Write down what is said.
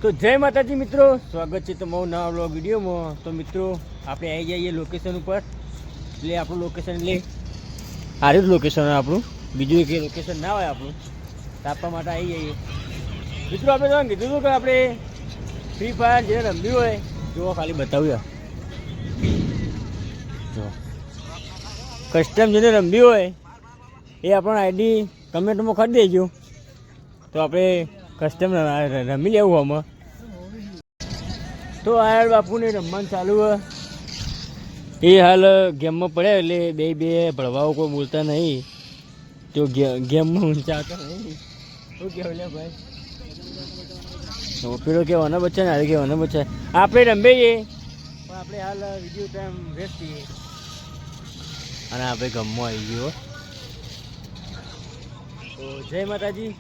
તો જય માતાજી મિત્રો, સ્વાગત છે તમારું નવા વ્લોગ વિડીયોમાં। તો મિત્રો આપણે આવી જઈએ લોકેશન ઉપર। એટલે આપણું લોકેશન એટલે સારું જ લોકેશન આપણું, બીજું એક લોકેશન ના હોય આપણું તાપવા માટે આવી જઈએ મિત્રો। આપણે તો કીધું હતું કે આપણે ફ્રી ફાયર જે રમવી હોય જો ખાલી બતાવ્યા જો કસ્ટમ જેને રમવી હોય એ આપણને આઈડી કમેન્ટમાં કરી દેજો, તો આપણે કસ્ટમ રમી લેવું આમાં। તો આયાર બાપુને રમવાનું ચાલુ હોય એ હાલ ગેમમાં પડ્યા, એટલે બે ભળવાઓ કોઈ બોલતા નહીં, તો ગેમમાં ઊંચા આવતા નહીં। શું કહેવું લે ભાઈ? તો પેલો કહેવાના બચ્ચા ને હારે કહેવાના બચ્ચા આપણે રમીએ પણ આપણે હાલ વિડીયો ટાઈમ વેસ્ટ થઈએ અને આપણે ગમમાં આવી ગયો। તો જય માતાજી।